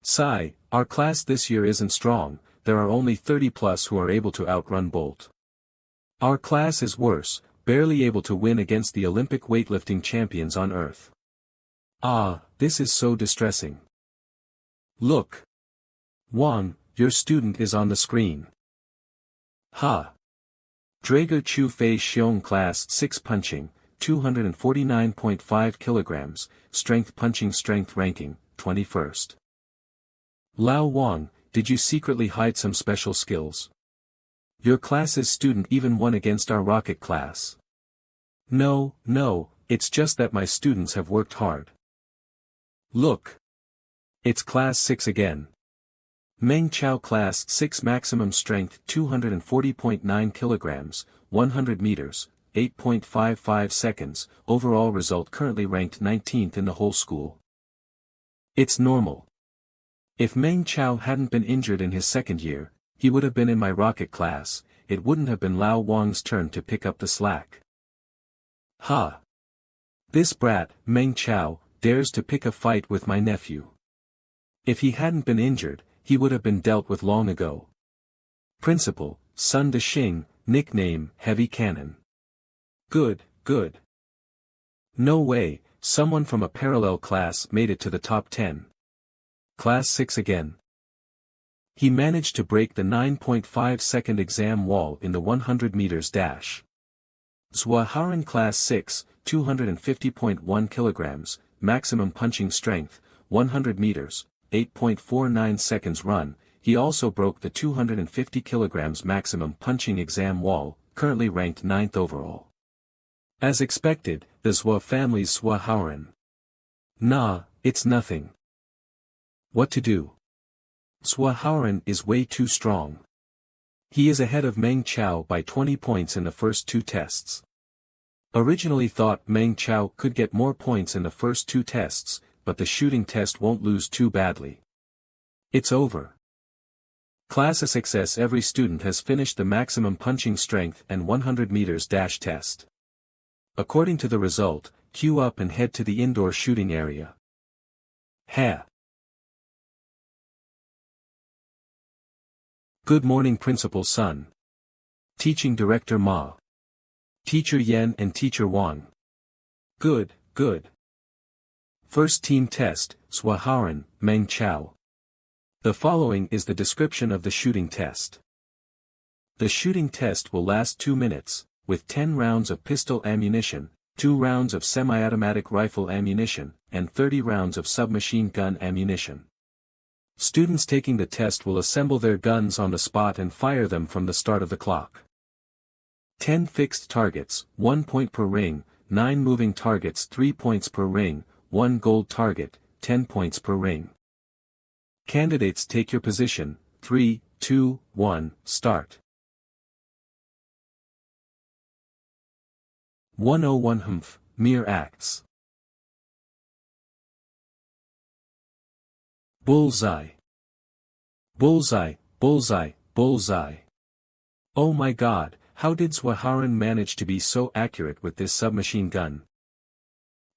Sigh, our class this year isn't strong, there are only 30 plus who are able to outrun Bolt. Our class is worse, barely able to win against the Olympic weightlifting champions on Earth. Ah, this is so distressing. Look. Wang, your student is on the screen. Ha. Drager Chu Fei Xiong Class 6 Punching, 249.5 kilograms, Strength Punching Strength Ranking, 21st. Lao Wang, did you secretly hide some special skills? Your class's student even won against our rocket class. No, it's just that my students have worked hard. Look. It's Class 6 again. Meng Chao Class 6 Maximum Strength 240.9 kilograms, 100 meters, 8.55 seconds, overall result currently ranked 19th in the whole school. It's normal. If Meng Chao hadn't been injured in his second year, he would have been in my rocket class, it wouldn't have been Lao Wang's turn to pick up the slack. Ha! This brat, Meng Chao, dares to pick a fight with my nephew. If he hadn't been injured, he would have been dealt with long ago. Principal, Sun Dexing, nickname, Heavy Cannon. Good. No way, someone from a parallel class made it to the top 10. Class 6 again. He managed to break the 9.5 second exam wall in the 100 meters dash. Zhuaharan Class 6, 250.1 kilograms, maximum punching strength, 100 meters, 8.49 seconds run, he also broke the 250 kilograms maximum punching exam wall, currently ranked 9th overall. As expected, the Zhua family's Zhuaharan. Nah, it's nothing. What to do? Zhuaharan is way too strong. He is ahead of Meng Chao by 20 points in the first two tests. Originally thought Meng Chao could get more points in the first two tests, but the shooting test won't lose too badly. It's over. Class of success. Every student has finished the maximum punching strength and 100 meters dash test. According to the result, queue up and head to the indoor shooting area. Ha! Good morning Principal Sun. Teaching Director Ma. Teacher Yen and Teacher Wang. Good. First team test, Zhuaharan, Meng Chao. The following is the description of the shooting test. The shooting test will last 2 minutes, with 10 rounds of pistol ammunition, 2 rounds of semi-automatic rifle ammunition, and 30 rounds of submachine gun ammunition. Students taking the test will assemble their guns on the spot and fire them from the start of the clock. 10 fixed targets, 1 point per ring, 9 moving targets 3 points per ring, 1 gold target, 10 points per ring. Candidates take your position, 3, 2, 1, start. 101 Humph, mere acts. Bullseye. Bullseye. Oh my god, how did Zhuaharan manage to be so accurate with this submachine gun?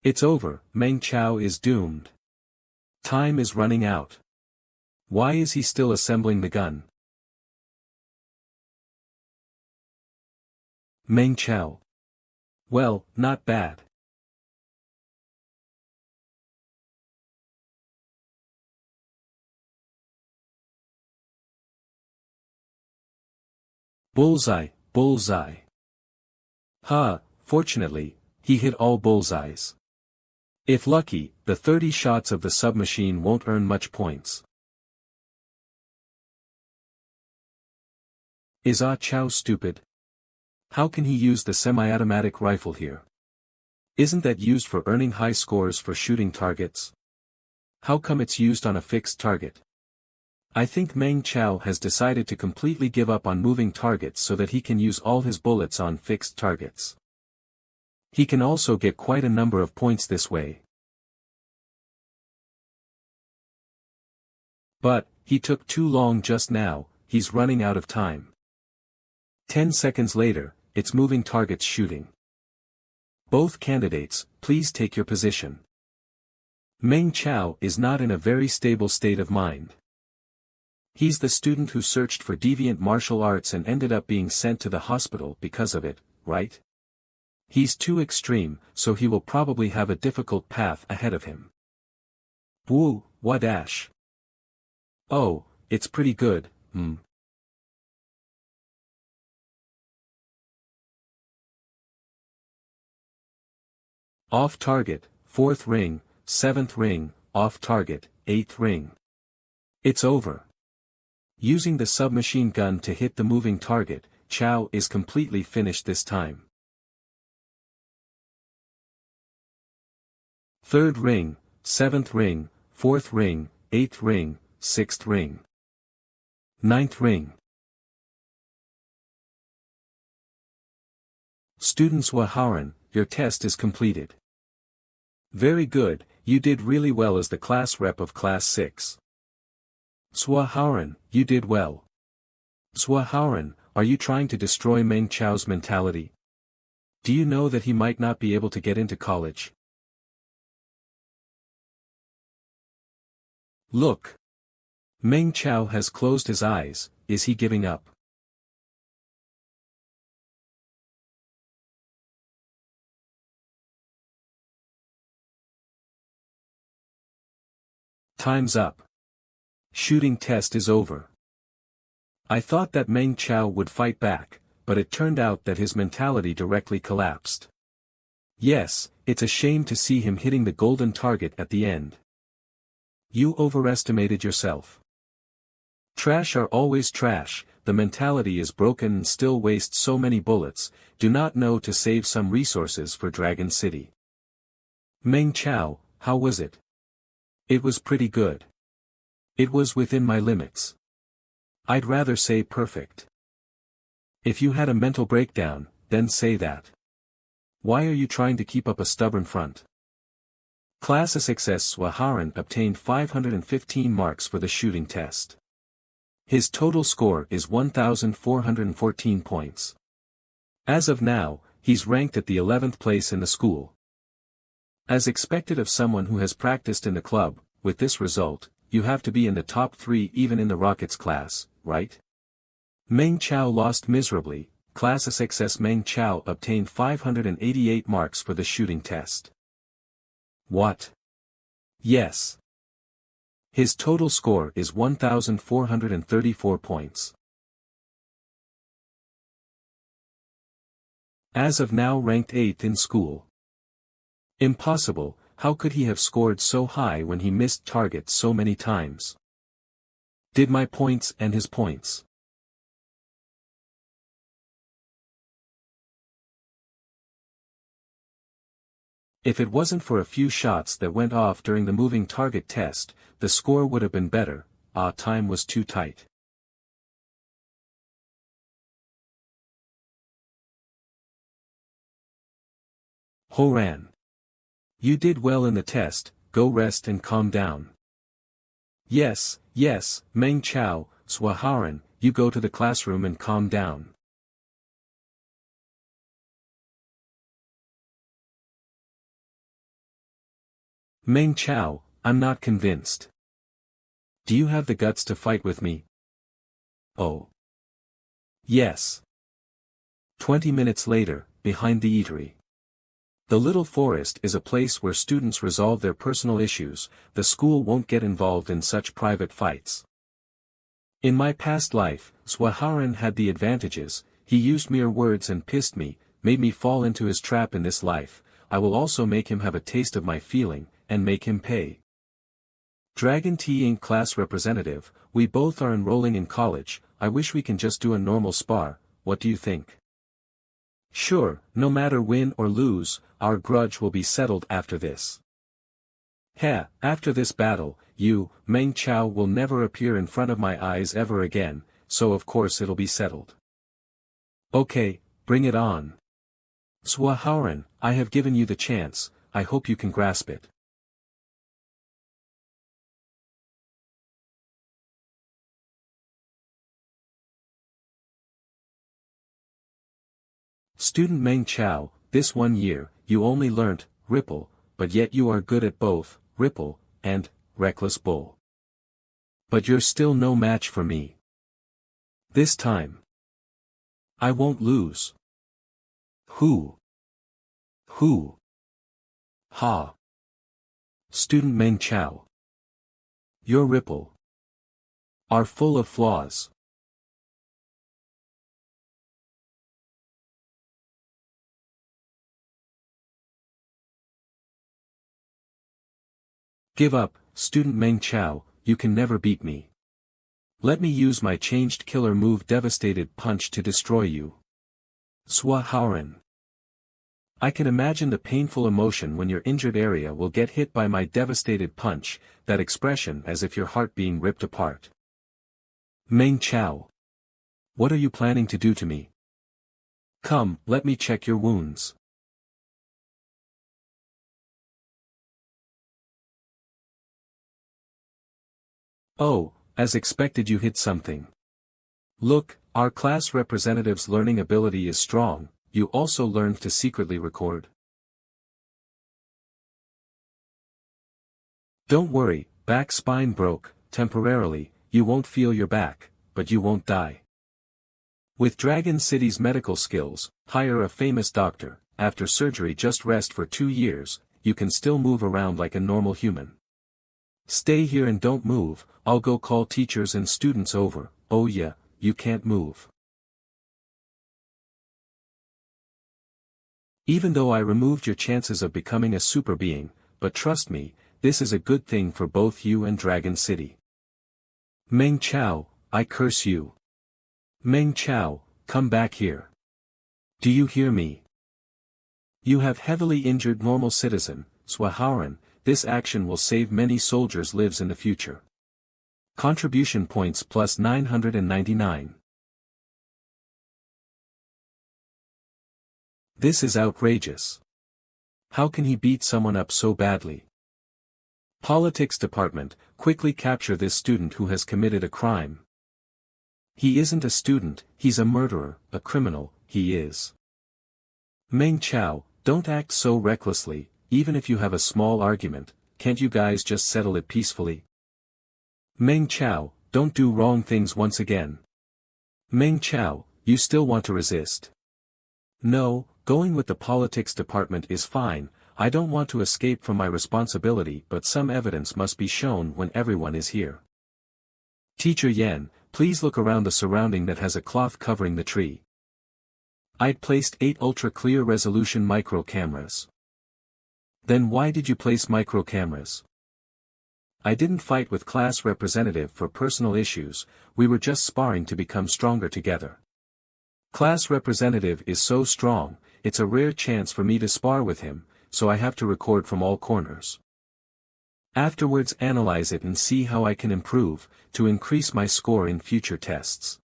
It's over, Meng Chao is doomed. Time is running out. Why is he still assembling the gun? Meng Chao. Well, not bad. Bullseye. Ha, fortunately, he hit all bullseyes. If lucky, the 30 shots of the submachine won't earn much points. Is Ah Chao stupid? How can he use the semi-automatic rifle here? Isn't that used for earning high scores for shooting targets? How come it's used on a fixed target? I think Meng Chao has decided to completely give up on moving targets so that he can use all his bullets on fixed targets. He can also get quite a number of points this way. But, he took too long just now, he's running out of time. 10 seconds later, it's moving targets shooting. Both candidates, please take your position. Meng Chao is not in a very stable state of mind. He's the student who searched for deviant martial arts and ended up being sent to the hospital because of it, right? He's too extreme, so he will probably have a difficult path ahead of him. Woo, what dash? Oh, it's pretty good, Off target, 4th ring, 7th ring, off target, 8th ring. It's over. Using the submachine gun to hit the moving target, Chao is completely finished this time. 3rd ring, 7th ring, 4th ring, 8th ring, 6th ring. 9th ring. Students Waharan, your test is completed. Very good, you did really well as the class rep of class 6. Swaharan, you did well. Swaharan, are you trying to destroy Meng Chao's mentality? Do you know that he might not be able to get into college? Look. Meng Chao has closed his eyes, is he giving up? Time's up. Shooting test is over. I thought that Meng Chao would fight back, but it turned out that his mentality directly collapsed. Yes, it's a shame to see him hitting the golden target at the end. You overestimated yourself. Trash are always trash, the mentality is broken and still wastes so many bullets, do not know to save some resources for Dragon City. Meng Chao, how was it? It was pretty good. It was within my limits. I'd rather say perfect. If you had a mental breakdown, then say that. Why are you trying to keep up a stubborn front? Class Success Swaharan obtained 515 marks for the shooting test. His total score is 1,414 points. As of now, he's ranked at the 11th place in the school. As expected of someone who has practiced in the club, with this result, you have to be in the top 3 even in the Rockets class, right? Meng Chao lost miserably. Class Success Meng Chao obtained 588 marks for the shooting test. What? Yes. His total score is 1,434 points. As of now ranked 8th in school. Impossible, how could he have scored so high when he missed targets so many times? Did my points and his points? If it wasn't for a few shots that went off during the moving target test, the score would have been better, time was too tight. Horan. You did well in the test, go rest and calm down. Yes, Meng Chao, Swaharan, you go to the classroom and calm down. Meng Chao, I'm not convinced. Do you have the guts to fight with me? Oh. Yes. 20 minutes later, behind the eatery. The little forest is a place where students resolve their personal issues, the school won't get involved in such private fights. In my past life, Swaharan had the advantages, he used mere words and pissed me, made me fall into his trap in this life, I will also make him have a taste of my feeling, and make him pay. Dragon T Inc. class representative, we both are enrolling in college, I wish we can just do a normal spar, what do you think? Sure, no matter win or lose, our grudge will be settled after this. After this battle, you, Meng Chao will never appear in front of my eyes ever again, so of course it'll be settled. Okay, bring it on. Swaharan, I have given you the chance, I hope you can grasp it. Student Meng Chao, this 1 year, you only learnt, Ripple, but yet you are good at both, Ripple, and Reckless Bull. But you're still no match for me. This time, I won't lose. Who? Ha. Student Meng Chao. Your Ripple are full of flaws. Give up, Student Meng Chao, you can never beat me. Let me use my changed killer move Devastated Punch to destroy you. Swa Haoren. I can imagine the painful emotion when your injured area will get hit by my devastated punch, that expression as if your heart being ripped apart. Meng Chao. What are you planning to do to me? Come, let me check your wounds. Oh, as expected you hit something. Look, our class representative's learning ability is strong. You also learned to secretly record. Don't worry, back spine broke, temporarily, you won't feel your back, but you won't die. With Dragon City's medical skills, hire a famous doctor, after surgery just rest for 2 years, you can still move around like a normal human. Stay here and don't move, I'll go call teachers and students over. Oh yeah, you can't move. Even though I removed your chances of becoming a super being, but trust me, this is a good thing for both you and Dragon City. Meng Chao, I curse you. Meng Chao, come back here. Do you hear me? You have heavily injured normal citizen, Swa Haoren, this action will save many soldiers' lives in the future. Contribution points plus 999. This is outrageous. How can he beat someone up so badly? Politics Department, quickly capture this student who has committed a crime. He isn't a student, he's a murderer, a criminal, he is. Meng Chao, don't act so recklessly, even if you have a small argument, can't you guys just settle it peacefully? Meng Chao, don't do wrong things once again. Meng Chao, you still want to resist? No, going with the politics department is fine, I don't want to escape from my responsibility but some evidence must be shown when everyone is here. Teacher Yan, please look around the surrounding that has a cloth covering the tree. I'd placed 8 ultra-clear resolution micro cameras. Then why did you place micro cameras? I didn't fight with class representative for personal issues, we were just sparring to become stronger together. Class representative is so strong, it's a rare chance for me to spar with him, so I have to record from all corners. Afterwards analyze it and see how I can improve, to increase my score in future tests.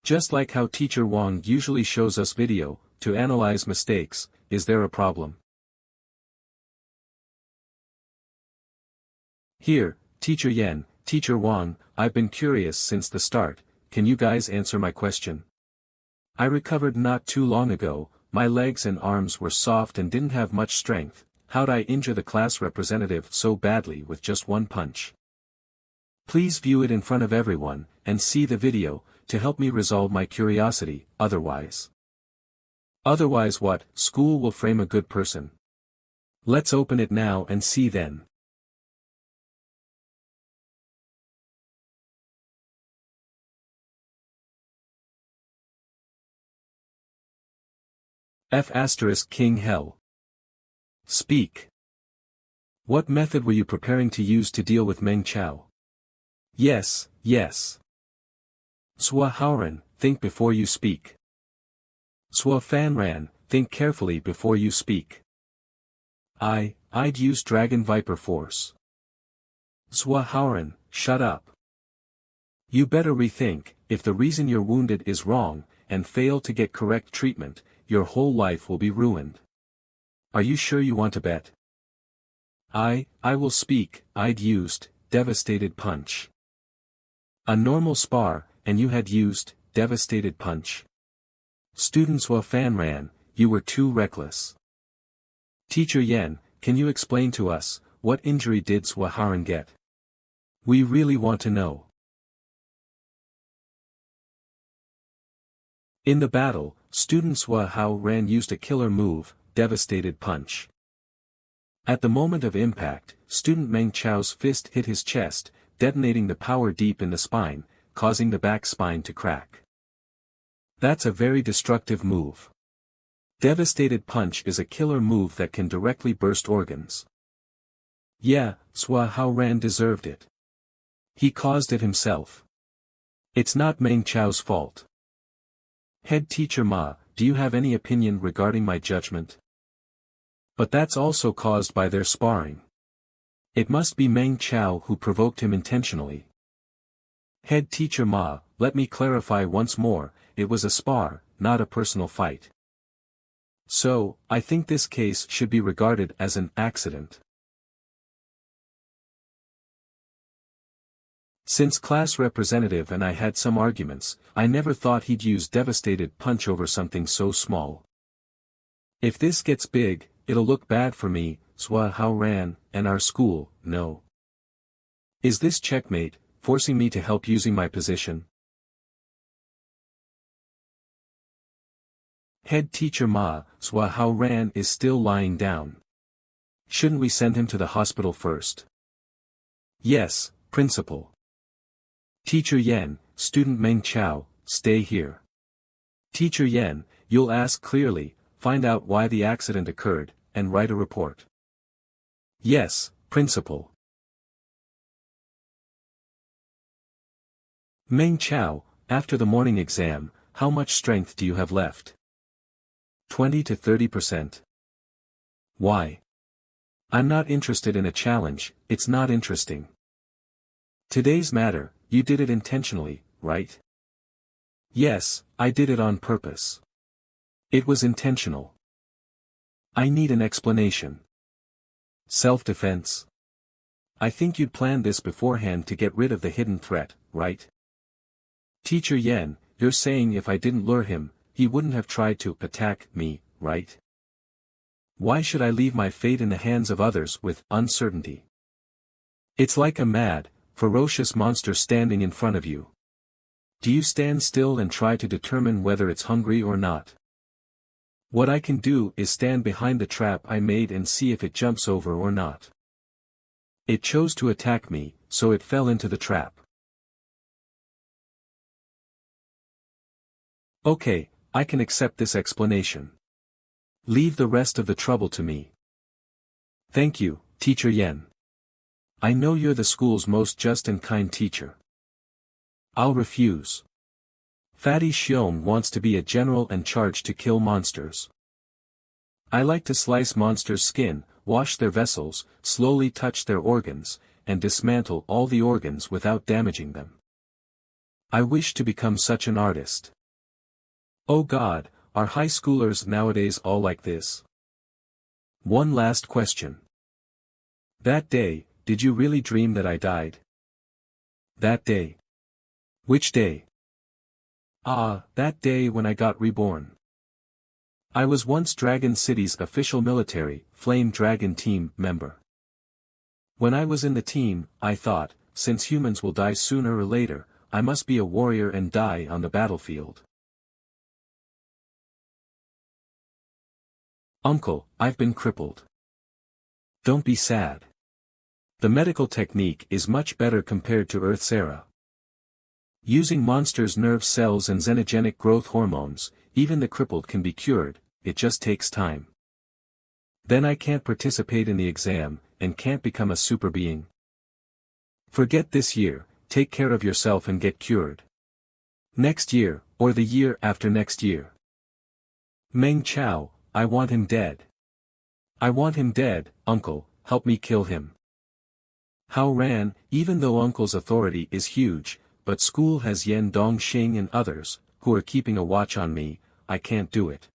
Just like how Teacher Wang usually shows us video, to analyze mistakes, is there a problem? Here, Teacher Yan, Teacher Wang, I've been curious since the start, can you guys answer my question? I recovered not too long ago, my legs and arms were soft and didn't have much strength, how'd I injure the class representative so badly with just one punch? Please view it in front of everyone, and see the video, to help me resolve my curiosity, otherwise. Otherwise what, school will frame a good person. Let's open it now and see then. F** King Hell. Speak. What method were you preparing to use to deal with Meng Chao? Yes, yes. Swa Haoren, think before you speak. Swa Fanran, think carefully before you speak. I'd use Dragon Viper Force. Swa Haoren, shut up. You better rethink, if the reason you're wounded is wrong, and fail to get correct treatment, your whole life will be ruined. Are you sure you want to bet? I will speak, I'd used, Devastated Punch. A normal spar, and you had used, Devastated Punch. Student Swa Fanran, you were too reckless. Teacher Yan, can you explain to us, what injury did Swaharan get? We really want to know. In the battle, student Swaharan used a killer move, Devastated Punch. At the moment of impact, student Meng Chao's fist hit his chest, detonating the power deep in the spine, causing the back spine to crack. That's a very destructive move. Devastated Punch is a killer move that can directly burst organs. Yeah, Swaharan deserved it. He caused it himself. It's not Meng Chao's fault. Head teacher Ma, do you have any opinion regarding my judgment? But that's also caused by their sparring. It must be Meng Chao who provoked him intentionally. Head teacher Ma, let me clarify once more, it was a spar, not a personal fight. So, I think this case should be regarded as an accident. Since class representative and I had some arguments, I never thought he'd use Devastated Punch over something so small. If this gets big, it'll look bad for me, Swaharan, and our school, no. Is this checkmate, forcing me to help using my position? Head teacher Ma, Swaharan is still lying down. Shouldn't we send him to the hospital first? Yes, principal. Teacher Yen, student Meng Chao, stay here. Teacher Yen, you'll ask clearly, find out why the accident occurred, and write a report. Yes, principal. Meng Chao, after the morning exam, how much strength do you have left? 20 to 30%. Why? I'm not interested in a challenge, it's not interesting. Today's matter, you did it intentionally, right? Yes, I did it on purpose. It was intentional. I need an explanation. Self-defense. I think you'd planned this beforehand to get rid of the hidden threat, right? Teacher Yen, you're saying if I didn't lure him, he wouldn't have tried to attack me, right? Why should I leave my fate in the hands of others with uncertainty? It's like a mad, ferocious monster standing in front of you. Do you stand still and try to determine whether it's hungry or not? What I can do is stand behind the trap I made and see if it jumps over or not. It chose to attack me, so it fell into the trap. Okay, I can accept this explanation. Leave the rest of the trouble to me. Thank you, Teacher Yen. I know you're the school's most just and kind teacher. I'll refuse. Fatty Xiong wants to be a general and charged to kill monsters. I like to slice monsters' skin, wash their vessels, slowly touch their organs, and dismantle all the organs without damaging them. I wish to become such an artist. Oh God, are high schoolers nowadays all like this? One last question. That day, did you really dream that I died? That day. Which day? Ah, that day when I got reborn. I was once Dragon City's official military, Flame Dragon team member. When I was in the team, I thought, since humans will die sooner or later, I must be a warrior and die on the battlefield. Uncle, I've been crippled. Don't be sad. The medical technique is much better compared to Earth's era. Using monsters' nerve cells and xenogenic growth hormones, even the crippled can be cured, it just takes time. Then I can't participate in the exam, and can't become a super being. Forget this year, take care of yourself and get cured. Next year, or the year after next year. Meng Chao, I want him dead. I want him dead, uncle, help me kill him. Hao Ran, even though uncle's authority is huge, but school has Yen Dongxing and others, who are keeping a watch on me, I can't do it.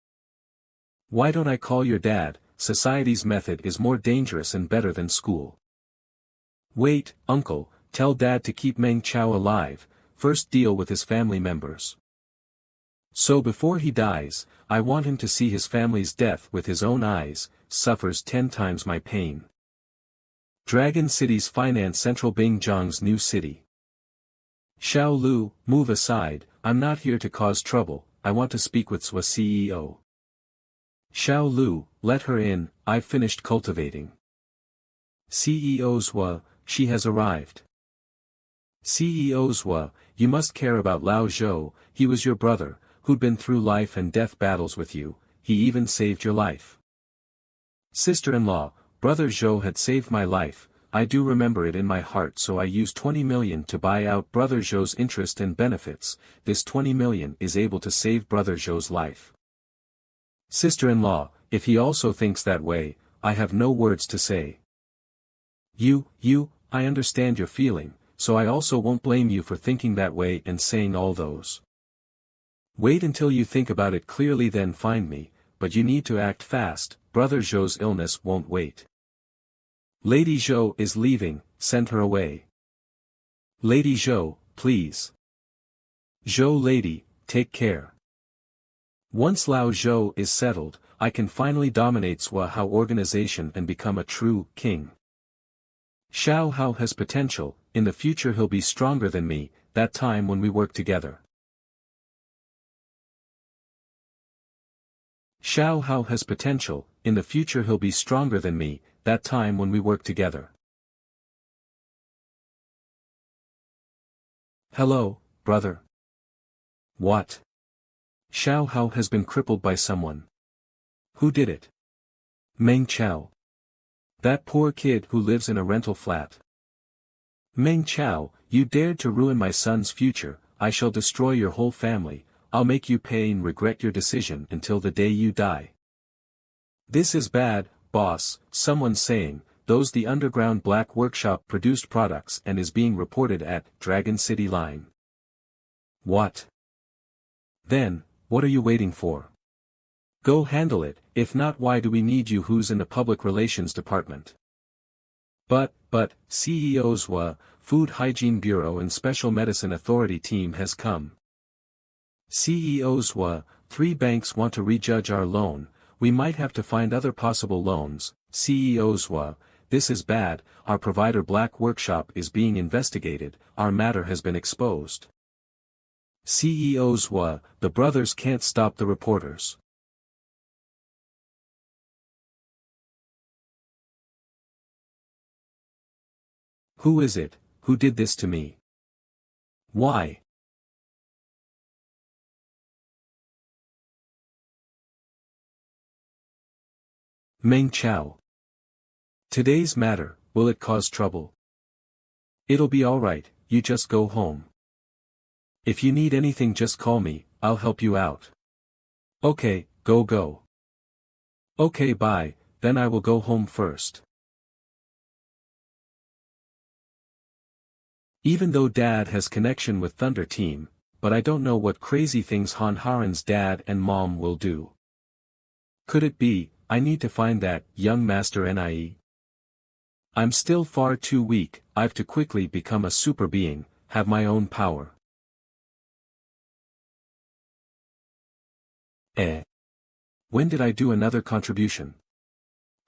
Why don't I call your dad? Society's method is more dangerous and better than school. Wait, uncle, tell dad to keep Meng Chao alive, first deal with his family members. So before he dies, I want him to see his family's death with his own eyes, suffers 10 times my pain. Dragon City's finance central Bingjiang's new city. Xiao Lu, move aside, I'm not here to cause trouble, I want to speak with SWA CEO. Xiao Lu, let her in, I've finished cultivating. CEO SWA, she has arrived. CEO SWA, you must care about Lao Zhou, he was your brother, who'd been through life and death battles with you, he even saved your life. Sister-in-law, Brother Zhou had saved my life, I do remember it in my heart, so I used 20 million to buy out Brother Zhou's interest and benefits, this 20 million is able to save Brother Zhou's life. Sister-in-law, if he also thinks that way, I have no words to say. I understand your feeling, so I also won't blame you for thinking that way and saying all those. Wait until you think about it clearly, then find me, but you need to act fast, Brother Zhou's illness won't wait. Lady Zhou is leaving, send her away. Lady Zhou, please. Zhou lady, take care. Once Lao Zhou is settled, I can finally dominate SWA Hao organization and become a true king. Xiao Hao has potential, in the future he'll be stronger than me, that time when we work together. Xiao Hao has potential, in the future he'll be stronger than me, that time when we work together. Hello, brother. What? Xiao Hao has been crippled by someone. Who did it? Meng Chao. That poor kid who lives in a rental flat. Meng Chao, you dared to ruin my son's future, I shall destroy your whole family, I'll make you pay and regret your decision until the day you die. This is bad, boss, someone's saying, those the underground black workshop produced products and is being reported at Dragon City Line. What? Then, what are you waiting for? Go handle it, if not why do we need you? Who's in the public relations department? But, CEO SWA, Food Hygiene Bureau and Special Medicine Authority team has come. CEO SWA, 3 banks want to rejudge our loan, we might have to find other possible loans. CEO SWA, this is bad, our provider Black Workshop is being investigated, our matter has been exposed. CEO SWA, the brothers can't stop the reporters. Who is it, who did this to me? Why? Meng Chao. Today's matter, will it cause trouble? It'll be alright, you just go home. If you need anything just call me, I'll help you out. Okay, go. Okay bye, then I will go home first. Even though Dad has connection with Thunder Team, but I don't know what crazy things Han Haren's dad and mom will do. Could it be, I need to find that young master Nie? I'm still far too weak, I've to quickly become a super being, have my own power. When did I do another contribution?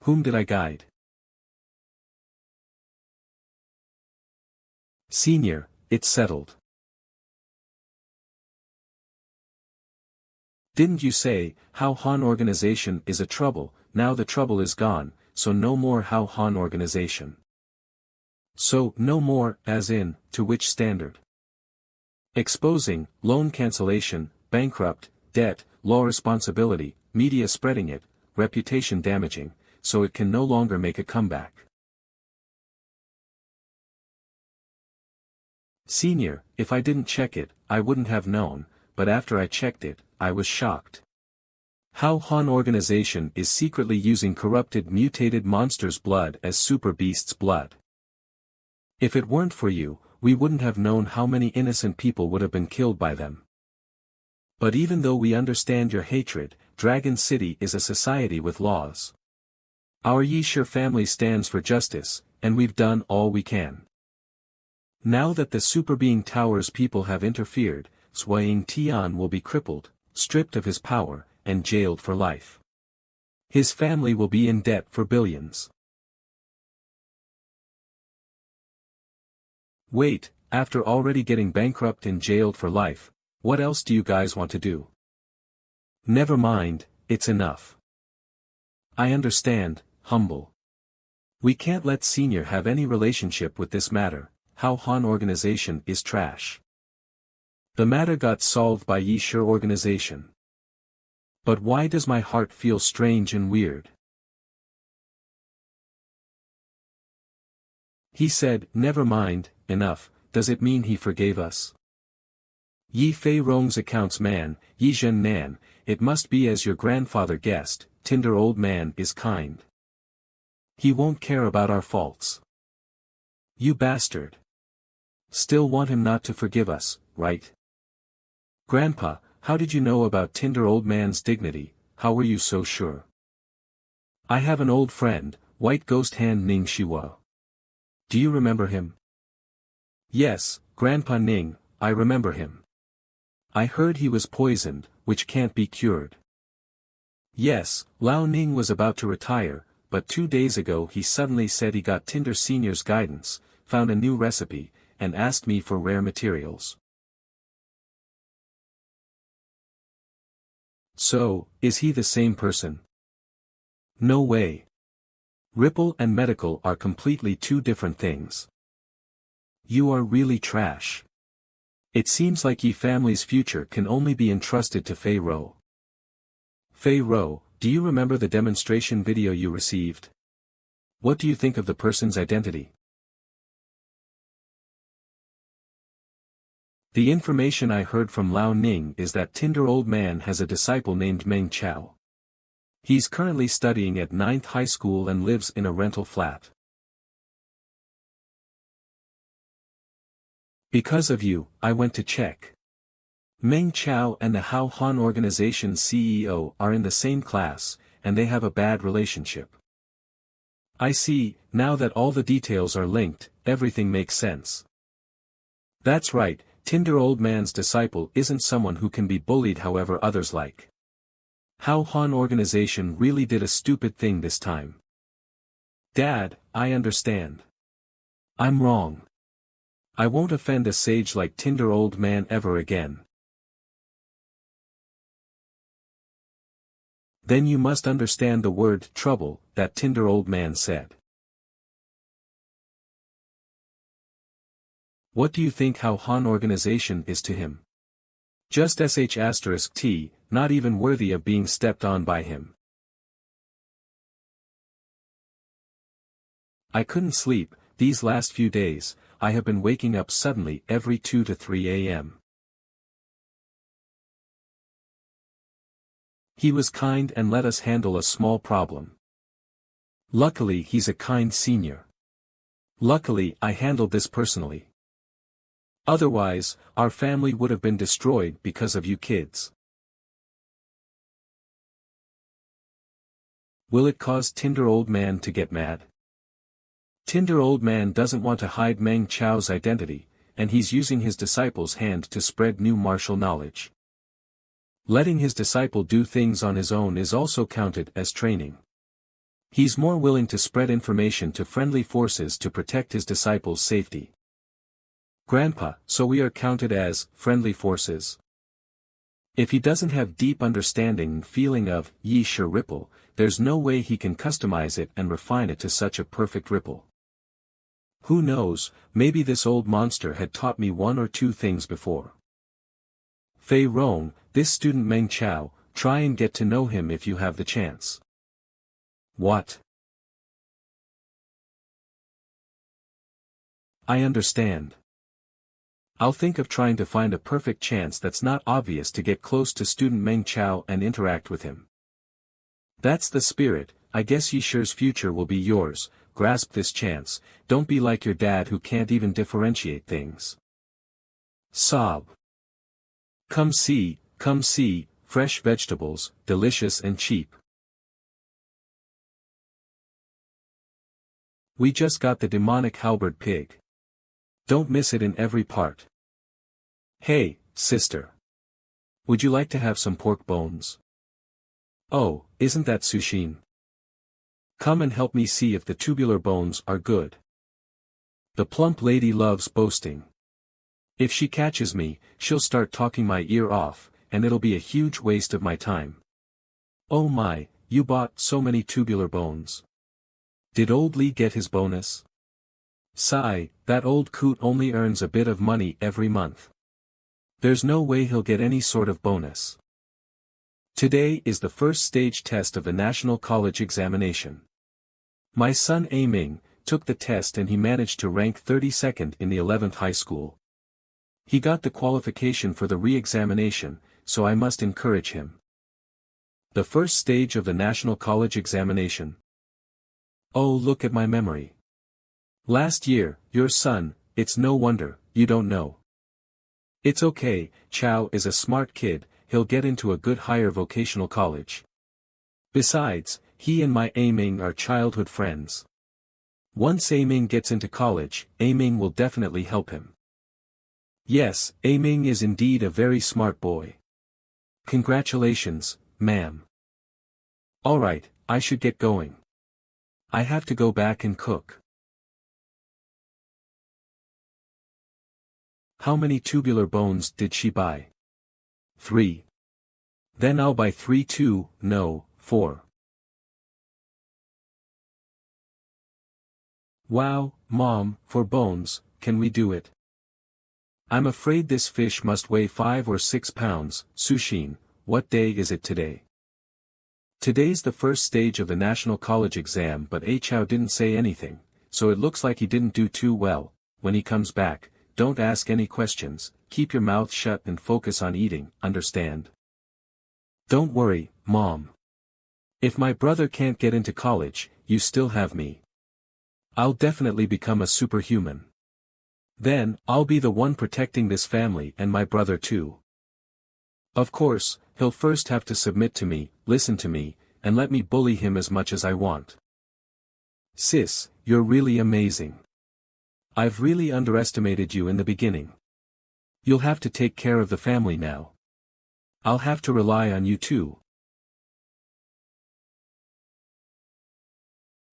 Whom did I guide? Senior, it's settled. Didn't you say, How Han organization is a trouble, now the trouble is gone, so no more How Han organization. So, no more, as in, to which standard? Exposing, loan cancellation, bankrupt, debt, law responsibility, media spreading it, reputation damaging, so it can no longer make a comeback. Senior, if I didn't check it, I wouldn't have known, but after I checked it, I was shocked. How Han organization is secretly using corrupted mutated monsters' blood as super beasts' blood. If it weren't for you, we wouldn't have known how many innocent people would have been killed by them. But even though we understand your hatred, Dragon City is a society with laws. Our Yishir family stands for justice, and we've done all we can. Now that the Super Being Tower's people have interfered, Swaying Tian will be crippled, stripped of his power, and jailed for life. His family will be in debt for billions. Wait, after already getting bankrupt and jailed for life, what else do you guys want to do? Never mind, it's enough. I understand, humble. We can't let Senior have any relationship with this matter. How Han organization is trash. The matter got solved by Yi Shi organization. But why does my heart feel strange and weird? He said, never mind, enough. Does it mean he forgave us? Yi Fei Rong's accounts man, Yi Zhen Nan, it must be as your grandfather guessed, Tinder old man is kind. He won't care about our faults. You bastard. Still want him not to forgive us, right? Grandpa, how did you know about Tinder old man's dignity? How were you so sure? I have an old friend, White Ghost Hand Ning Shiwa. Do you remember him? Yes, Grandpa Ning, I remember him. I heard he was poisoned, which can't be cured. Yes, Lao Ning was about to retire, but 2 days ago he suddenly said he got Tinder Senior's guidance, found a new recipe, and asked me for rare materials. So, is he the same person? No way. Ripple and medical are completely two different things. You are really trash. It seems like Yi family's future can only be entrusted to Fei Ro. Fei Ro, do you remember the demonstration video you received? What do you think of the person's identity? The information I heard from Lao Ning is that Tinder old man has a disciple named Meng Chao. He's currently studying at 9th High School and lives in a rental flat. Because of you, I went to check. Meng Chao and the Hao Han organization's CEO are in the same class, and they have a bad relationship. I see, now that all the details are linked, everything makes sense. That's right, Tinder old man's disciple isn't someone who can be bullied however others like. Hao Han organization really did a stupid thing this time. Dad, I understand. I'm wrong. I won't offend a sage like Tinder old man ever again. Then you must understand the word trouble that Tinder old man said. What do you think Hao Han organization is to him? Just sh*t, not even worthy of being stepped on by him. I couldn't sleep, these last few days, I have been waking up suddenly every 2 to 3 a.m. He was kind and let us handle a small problem. Luckily he's a kind senior. Luckily I handled this personally. Otherwise, our family would have been destroyed because of you kids. Will it cause Tinder old man to get mad? Tinder old man doesn't want to hide Meng Chao's identity, and he's using his disciple's hand to spread new martial knowledge. Letting his disciple do things on his own is also counted as training. He's more willing to spread information to friendly forces to protect his disciple's safety. Grandpa, so we are counted as friendly forces. If he doesn't have deep understanding and feeling of Yi Shi ripple, there's no way he can customize it and refine it to such a perfect ripple. Who knows, maybe this old monster had taught me 1 or 2 things before. Fei Rong, this student Meng Chao, try and get to know him if you have the chance. What? I understand. I'll think of trying to find a perfect chance that's not obvious to get close to student Meng Chao and interact with him. That's the spirit. I guess Yi Shi's future will be yours. Grasp this chance, don't be like your dad who can't even differentiate things. Sob. Come see, fresh vegetables, delicious and cheap. We just got the demonic halberd pig. Don't miss it in every part. Hey, sister. Would you like to have some pork bones? Oh, isn't that sushin? Come and help me see if the tubular bones are good. The plump lady loves boasting. If she catches me, she'll start talking my ear off, and it'll be a huge waste of my time. Oh my, you bought so many tubular bones. Did old Lee get his bonus? Sigh, that old coot only earns a bit of money every month. There's no way he'll get any sort of bonus. Today is the first stage test of the National College Examination. My son Ming took the test and he managed to rank 32nd in the 11th high school. He got the qualification for the re-examination, so I must encourage him. The first stage of the National College Examination. Oh, look at my memory. Last year, your son, it's no wonder, you don't know. It's okay, Chow is a smart kid, he'll get into a good higher vocational college. Besides, he and my Ming are childhood friends. Once Ming gets into college, Ming will definitely help him. Yes, Ming is indeed a very smart boy. Congratulations, ma'am. Alright, I should get going. I have to go back and cook. How many tubular bones did she buy? 3. Then I'll buy 3 too, no, 4. Wow, Mom, for bones, can we do it? I'm afraid this fish must weigh 5 or 6 pounds, Sushin, what day is it today? Today's the first stage of the National College exam, but Chow didn't say anything, so it looks like he didn't do too well. When he comes back, don't ask any questions, keep your mouth shut and focus on eating, understand? Don't worry, Mom. If my brother can't get into college, you still have me. I'll definitely become a superhuman. Then, I'll be the one protecting this family and my brother too. Of course, he'll first have to submit to me, listen to me, and let me bully him as much as I want. Sis, you're really amazing. I've really underestimated you in the beginning. You'll have to take care of the family now. I'll have to rely on you too.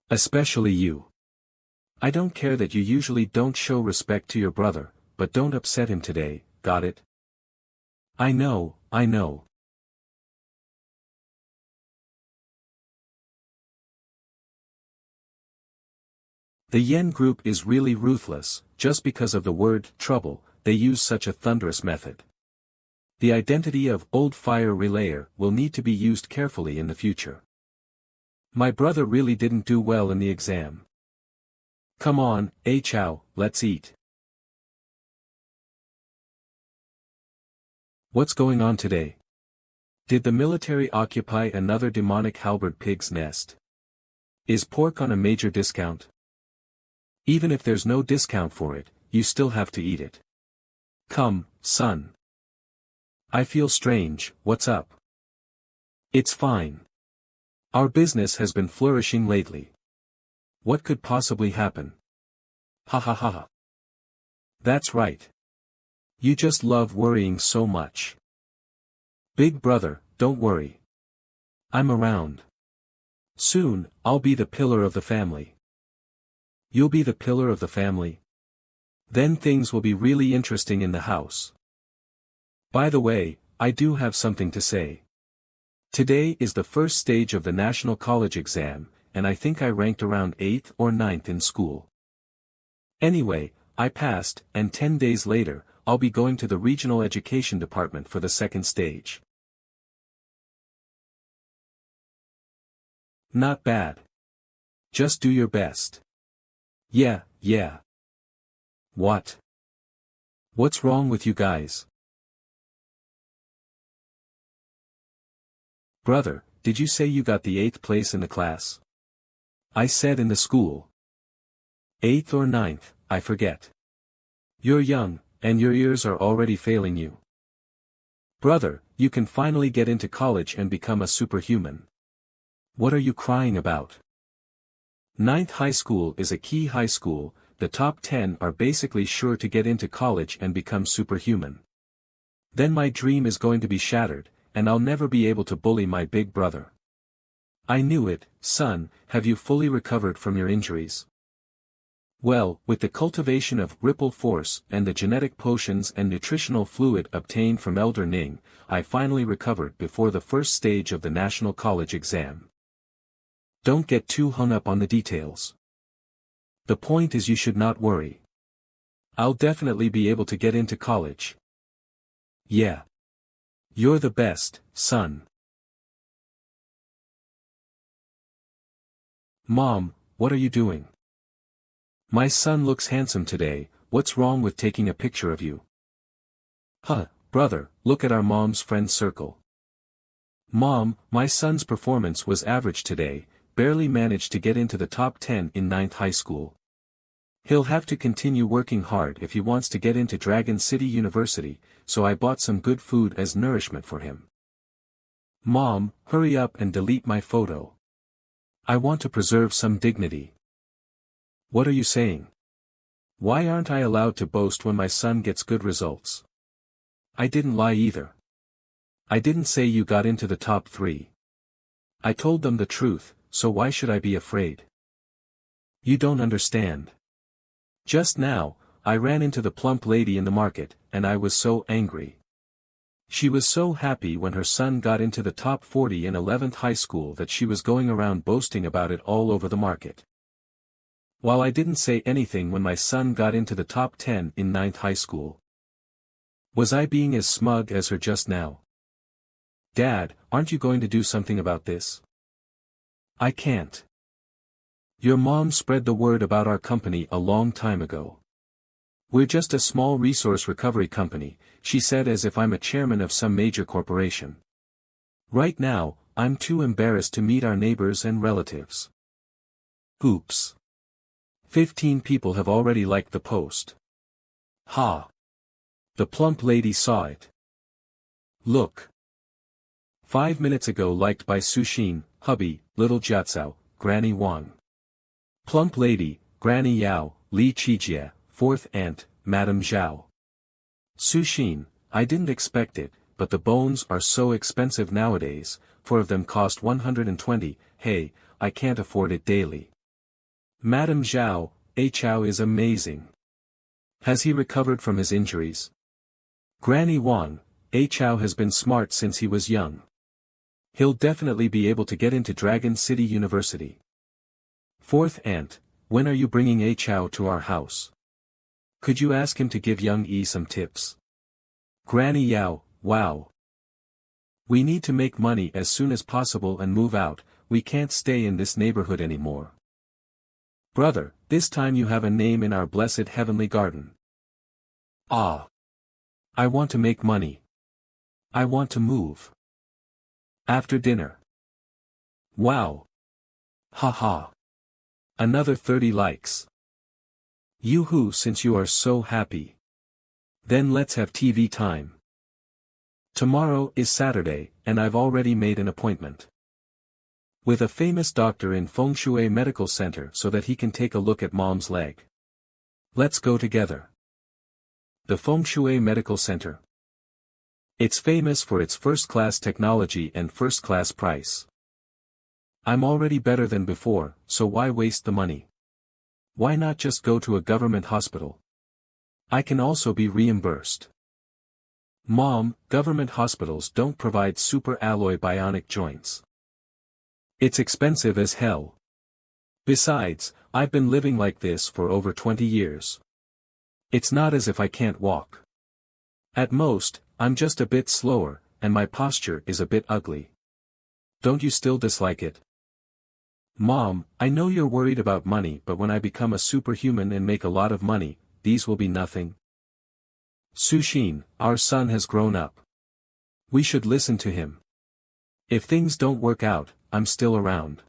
Especially you. I don't care that you usually don't show respect to your brother, but don't upset him today, got it? I know, I know. The Yen group is really ruthless, just because of the word trouble, they use such a thunderous method. The identity of old fire relayer will need to be used carefully in the future. My brother really didn't do well in the exam. Come on, Chow, let's eat. What's going on today? Did the military occupy another demonic halberd pig's nest? Is pork on a major discount? Even if there's no discount for it, you still have to eat it. Come, son. I feel strange, what's up? It's fine. Our business has been flourishing lately. What could possibly happen? Ha ha ha ha. That's right. You just love worrying so much. Big brother, don't worry. I'm around. Soon, I'll be the pillar of the family. You'll be the pillar of the family? Then things will be really interesting in the house. By the way, I do have something to say. Today is the first stage of the National College exam, and I think I ranked around 8th or 9th in school. Anyway, I passed, and 10 days later, I'll be going to the Regional Education Department for the second stage. Not bad. Just do your best. Yeah. What? What's wrong with you guys? Brother, did you say you got the 8th place in the class? I said in the school. 8th or 9th, I forget. You're young, and your ears are already failing you. Brother, you can finally get into college and become a superhuman. What are you crying about? 9th high school is a key high school, the top 10 are basically sure to get into college and become superhuman. Then my dream is going to be shattered, and I'll never be able to bully my big brother. I knew it, son, have you fully recovered from your injuries? Well, with the cultivation of ripple force and the genetic potions and nutritional fluid obtained from Elder Ning, I finally recovered before the first stage of the National College exam. Don't get too hung up on the details. The point is you should not worry. I'll definitely be able to get into college. Yeah. You're the best, son. Mom, what are you doing? My son looks handsome today, what's wrong with taking a picture of you? Huh, brother, look at our mom's friend circle. Mom, my son's performance was average today, barely managed to get into the top 10 in 9th high school. He'll have to continue working hard if he wants to get into Dragon City University, so I bought some good food as nourishment for him. Mom, hurry up and delete my photo. I want to preserve some dignity. What are you saying? Why aren't I allowed to boast when my son gets good results? I didn't lie either. I didn't say you got into the top 3. I told them the truth, so why should I be afraid? You don't understand. Just now, I ran into the plump lady in the market, and I was so angry. She was so happy when her son got into the top 40 in 11th high school that she was going around boasting about it all over the market. While I didn't say anything when my son got into the top 10 in 9th high school. Was I being as smug as her just now? Dad, aren't you going to do something about this? I can't. Your mom spread the word about our company a long time ago. We're just a small resource recovery company, she said as if I'm a chairman of some major corporation. Right now, I'm too embarrassed to meet our neighbors and relatives. Oops. 15 people have already liked the post. Ha. The plump lady saw it. Look. 5 minutes ago liked by Sushin, hubby, little Jiatsao, Granny Wang. Plump lady, Granny Yao, Li Qijie, 4th aunt, Madame Zhao. Sushin, I didn't expect it, but the bones are so expensive nowadays, 4 of them cost 120, hey, I can't afford it daily. Madame Zhao, A Chao is amazing. Has he recovered from his injuries? Granny Wang, A Chao has been smart since he was young. He'll definitely be able to get into Dragon City University. 4th aunt, when are you bringing A Chao to our house? Could you ask him to give young E some tips? Granny Yao, wow. We need to make money as soon as possible and move out, we can't stay in this neighborhood anymore. Brother, this time you have a name in our blessed heavenly garden. Ah. I want to make money. I want to move. After dinner. Wow. Haha. Another 30 likes. Yoo-hoo, since you are so happy. Then let's have TV time. Tomorrow is Saturday, and I've already made an appointment. With a famous doctor in Feng Shui Medical Center so that he can take a look at mom's leg. Let's go together. The Feng Shui Medical Center. It's famous for its first-class technology and first-class price. I'm already better than before, so why waste the money? Why not just go to a government hospital? I can also be reimbursed. Mom, government hospitals don't provide super alloy bionic joints. It's expensive as hell. Besides, I've been living like this for over 20 years. It's not as if I can't walk. At most, I'm just a bit slower, and my posture is a bit ugly. Don't you still dislike it? Mom, I know you're worried about money, but when I become a superhuman and make a lot of money, these will be nothing. Sushin, our son has grown up. We should listen to him. If things don't work out, I'm still around.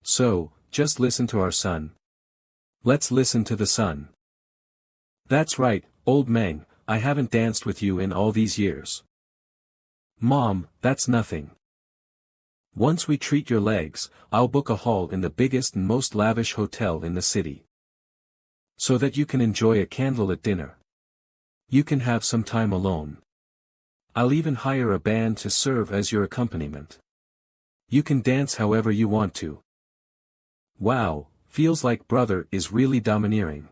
So, just listen to our son. Let's listen to the son. That's right, old Meng, I haven't danced with you in all these years. Mom, that's nothing. Once we treat your legs, I'll book a hall in the biggest and most lavish hotel in the city. So that you can enjoy a candlelit dinner. You can have some time alone. I'll even hire a band to serve as your accompaniment. You can dance however you want to. Wow, Feels like brother is really domineering.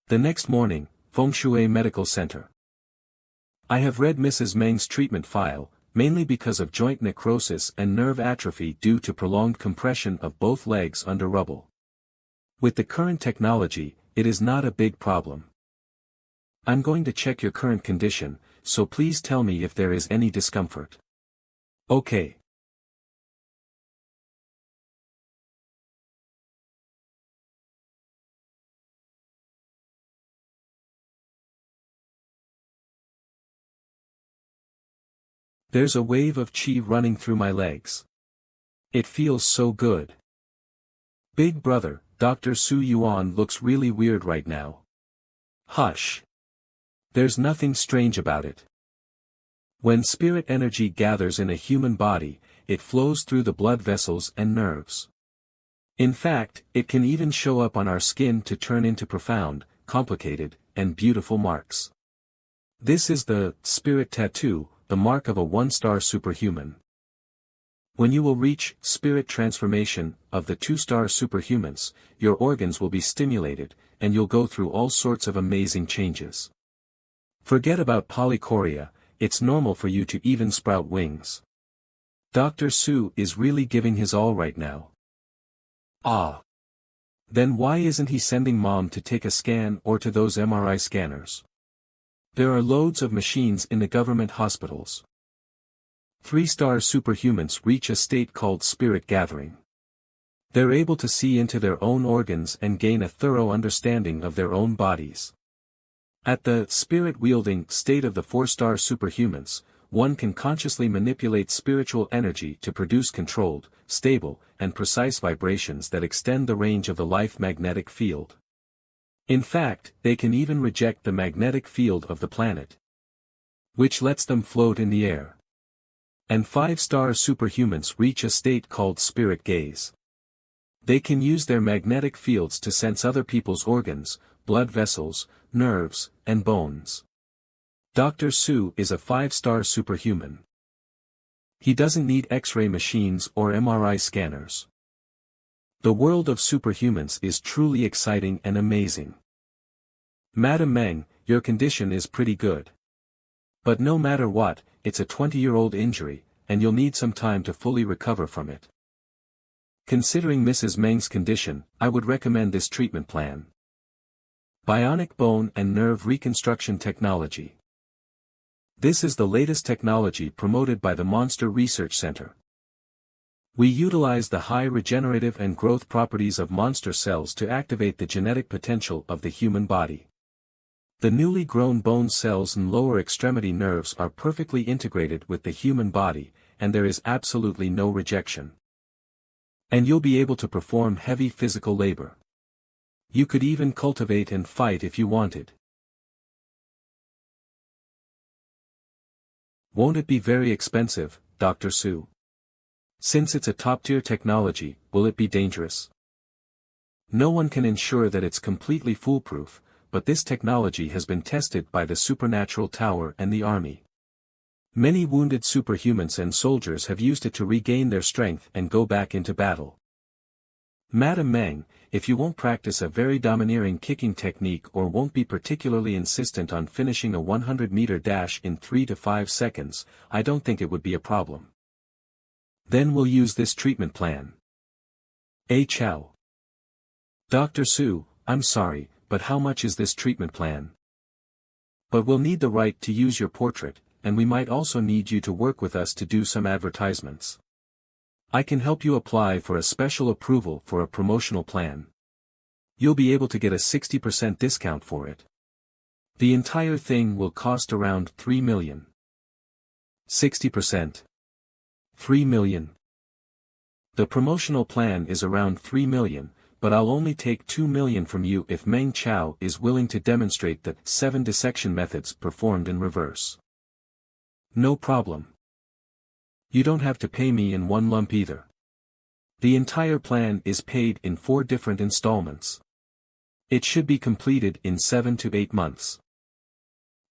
The next morning, Fengshui Medical Center. I have read Mrs. Meng's treatment file, mainly because of joint necrosis and nerve atrophy due to prolonged compression of both legs under rubble. With the current technology, it is not a big problem. I'm going to check your current condition, so please tell me if there is any discomfort. Okay. There's a wave of qi running through my legs. It feels so good. Big brother, Dr. Su Yuan looks really weird right now. Hush. There's nothing strange about it. When spirit energy gathers in a human body, it flows through the blood vessels and nerves. In fact, it can even show up on our skin to turn into profound, complicated, and beautiful marks. This is the spirit tattoo, the mark of a one-star superhuman. When you will reach spirit transformation of the two-star superhumans, your organs will be stimulated, and you'll go through all sorts of amazing changes. Forget about polychoria, it's normal for you to even sprout wings. Dr. Su is really giving his all right now. Ah. Then why isn't he sending mom to take a scan or to those MRI scanners? There are loads of machines in the government hospitals. 3-star superhumans reach a state called spirit gathering. They're able to see into their own organs and gain a thorough understanding of their own bodies. At the spirit-wielding state of the 4-star superhumans, one can consciously manipulate spiritual energy to produce controlled, stable, and precise vibrations that extend the range of the life magnetic field. In fact, they can even reject the magnetic field of the planet, which lets them float in the air. And 5-star superhumans reach a state called spirit gaze. They can use their magnetic fields to sense other people's organs, blood vessels, nerves, and bones. Dr. Su is a 5-star superhuman. He doesn't need X-ray machines or MRI scanners. The world of superhumans is truly exciting and amazing. Madam Meng, your condition is pretty good. But no matter what, it's a 20-year-old injury, and you'll need some time to fully recover from it. Considering Mrs. Meng's condition, I would recommend this treatment plan. Bionic bone and nerve reconstruction technology. This is the latest technology promoted by the Monster Research Center. We utilize the high regenerative and growth properties of monster cells to activate the genetic potential of the human body. The newly grown bone cells and lower extremity nerves are perfectly integrated with the human body, and there is absolutely no rejection. And you'll be able to perform heavy physical labor. You could even cultivate and fight if you wanted. Won't it be very expensive, Dr. Su? Since it's a top-tier technology, will it be dangerous? No one can ensure that it's completely foolproof, but this technology has been tested by the Supernatural Tower and the Army. Many wounded superhumans and soldiers have used it to regain their strength and go back into battle. Madam Meng, if you won't practice a very domineering kicking technique or won't be particularly insistent on finishing a 100-meter dash in 3 to 5 seconds, I don't think it would be a problem. Then we'll use this treatment plan. Chow. Dr. Su, I'm sorry, but how much is this treatment plan? But we'll need the right to use your portrait, and we might also need you to work with us to do some advertisements. I can help you apply for a special approval for a promotional plan. You'll be able to get a 60% discount for it. The entire thing will cost around 3 million. 60%. 3 million. The promotional plan is around 3 million, but I'll only take 2 million from you if Meng Chao is willing to demonstrate the 7 dissection methods performed in reverse. No problem. You don't have to pay me in one lump either. The entire plan is paid in 4 different installments. It should be completed in 7 to 8 months.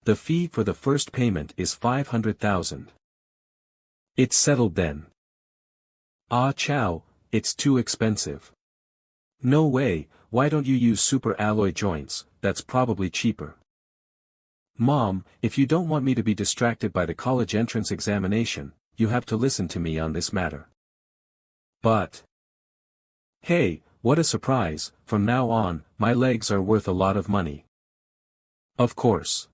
The fee for the first payment is 500,000. It's settled then. Ah Chow, it's too expensive. No way, why don't you use super alloy joints? That's probably cheaper. Mom, if you don't want me to be distracted by the college entrance examination, you have to listen to me on this matter. But... Hey, what a surprise, from now on, my legs are worth a lot of money. Of course.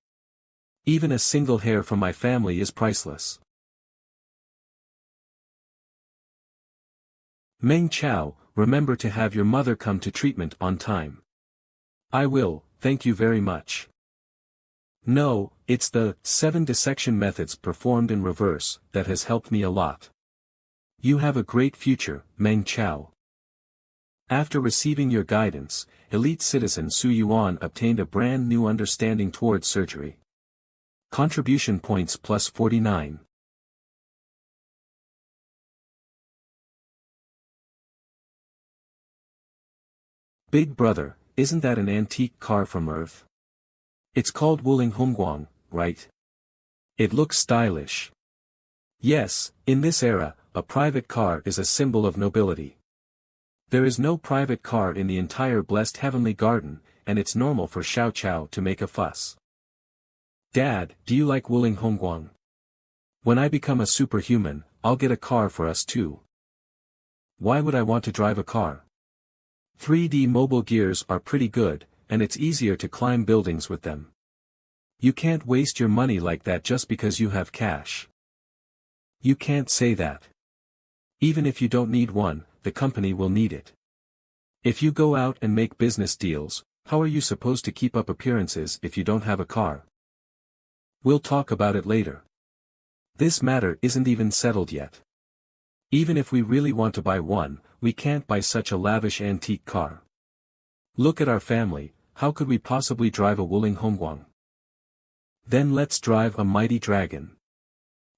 Even a single hair from my family is priceless. Meng Chao, remember to have your mother come to treatment on time. I will, thank you very much. No, it's the 7 dissection methods performed in reverse that has helped me a lot. You have a great future, Meng Chao. After receiving your guidance, elite citizen Su Yuan obtained a brand new understanding towards surgery. Contribution points plus 49. Big brother, isn't that an antique car from Earth? It's called Wuling Hongguang, right? It looks stylish. Yes, in this era, a private car is a symbol of nobility. There is no private car in the entire blessed heavenly garden, and it's normal for Xiao Chao to make a fuss. Dad, do you like Wuling Hongguang? When I become a superhuman, I'll get a car for us too. Why would I want to drive a car? 3D mobile gears are pretty good, and it's easier to climb buildings with them. You can't waste your money like that just because you have cash. You can't say that. Even if you don't need one, the company will need it. If you go out and make business deals, how are you supposed to keep up appearances if you don't have a car? We'll talk about it later. This matter isn't even settled yet. Even if we really want to buy one, we can't buy such a lavish antique car. Look at our family, how could we possibly drive a Wuling Hongguang? Then let's drive a mighty dragon.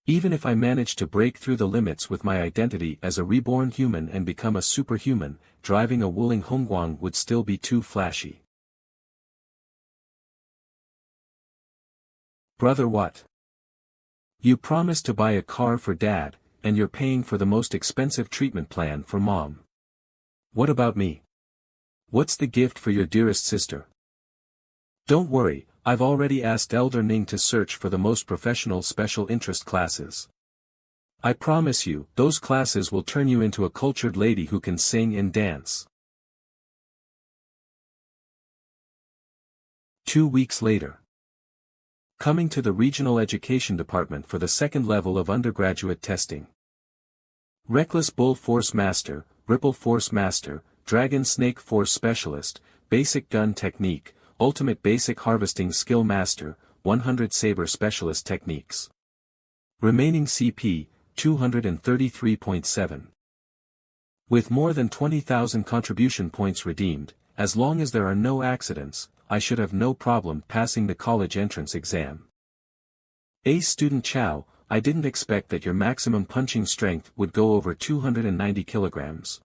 Even if I manage to break through the limits with my identity as a reborn human and become a superhuman, driving a Wuling Hongguang would still be too flashy. Brother, what? You promised to buy a car for Dad, and you're paying for the most expensive treatment plan for Mom. What about me? What's the gift for your dearest sister? Don't worry, I've already asked Elder Ning to search for the most professional special interest classes. I promise you, those classes will turn you into a cultured lady who can sing and dance. 2 weeks later. Coming to the Regional Education Department for the second level of undergraduate testing. Reckless Bull Force Master, Ripple Force Master, Dragon Snake Force Specialist, Basic Gun Technique, Ultimate Basic Harvesting Skill Master, 100 Saber Specialist Techniques. Remaining CP, 233.7. With more than 20,000 contribution points redeemed, as long as there are no accidents, I should have no problem passing the college entrance exam. Ace Student Chow, I didn't expect that your maximum punching strength would go over 290 kilograms.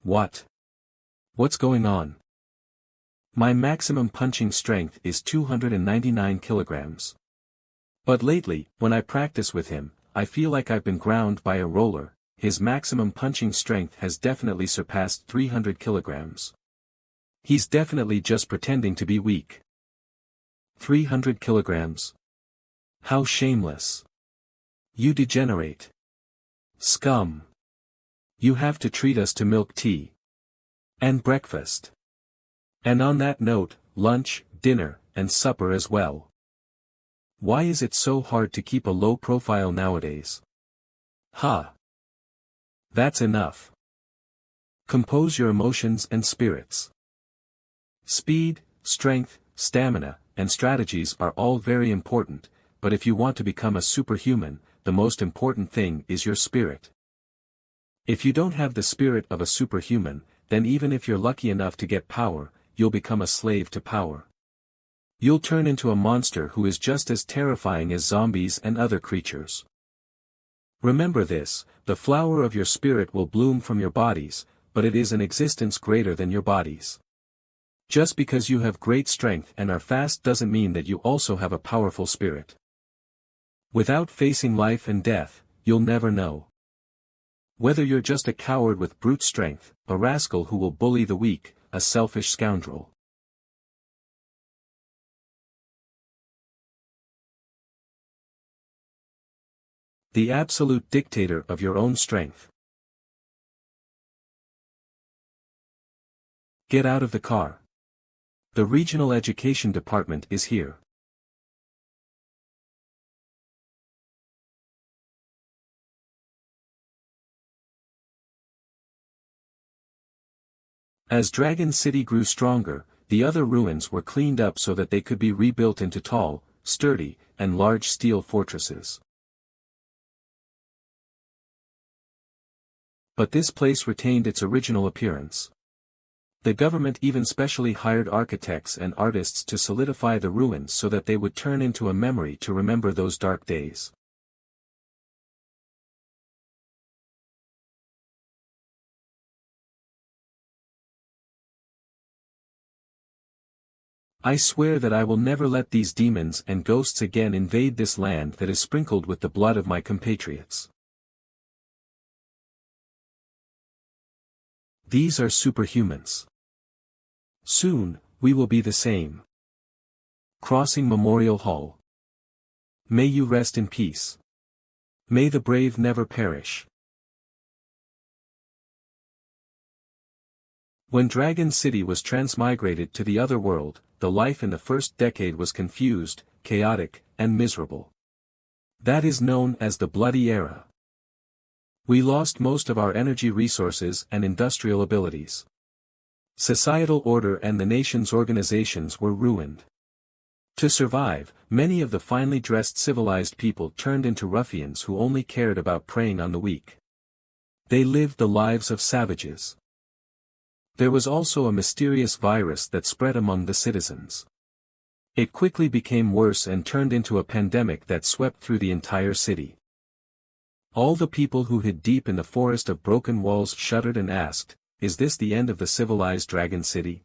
What? What's going on? My maximum punching strength is 299 kilograms. But lately, when I practice with him, I feel like I've been ground by a roller. His maximum punching strength has definitely surpassed 300 kilograms. He's definitely just pretending to be weak. 300 kilograms. How shameless. You degenerate. Scum. You have to treat us to milk tea. And breakfast. And on that note, lunch, dinner, and supper as well. Why is it so hard to keep a low profile nowadays? Ha! That's enough. Compose your emotions and spirits. Speed, strength, stamina, and strategies are all very important, but if you want to become a superhuman, the most important thing is your spirit. If you don't have the spirit of a superhuman, then even if you're lucky enough to get power, you'll become a slave to power. You'll turn into a monster who is just as terrifying as zombies and other creatures. Remember this, the flower of your spirit will bloom from your bodies, but it is an existence greater than your bodies. Just because you have great strength and are fast doesn't mean that you also have a powerful spirit. Without facing life and death, you'll never know. Whether you're just a coward with brute strength, a rascal who will bully the weak, a selfish scoundrel. The absolute dictator of your own strength. Get out of the car. The regional education department is here. As Dragon City grew stronger, the other ruins were cleaned up so that they could be rebuilt into tall, sturdy, and large steel fortresses. But this place retained its original appearance. The government even specially hired architects and artists to solidify the ruins so that they would turn into a memory to remember those dark days. I swear that I will never let these demons and ghosts again invade this land that is sprinkled with the blood of my compatriots. These are superhumans. Soon, we will be the same. Crossing Memorial Hall. May you rest in peace. May the brave never perish. When Dragon City was transmigrated to the other world, the life in the first decade was confused, chaotic, and miserable. That is known as the Bloody Era. We lost most of our energy resources and industrial abilities. Societal order and the nation's organizations were ruined. To survive, many of the finely dressed civilized people turned into ruffians who only cared about preying on the weak. They lived the lives of savages. There was also a mysterious virus that spread among the citizens. It quickly became worse and turned into a pandemic that swept through the entire city. All the people who hid deep in the forest of broken walls shuddered and asked, "Is this the end of the civilized Dragon City?"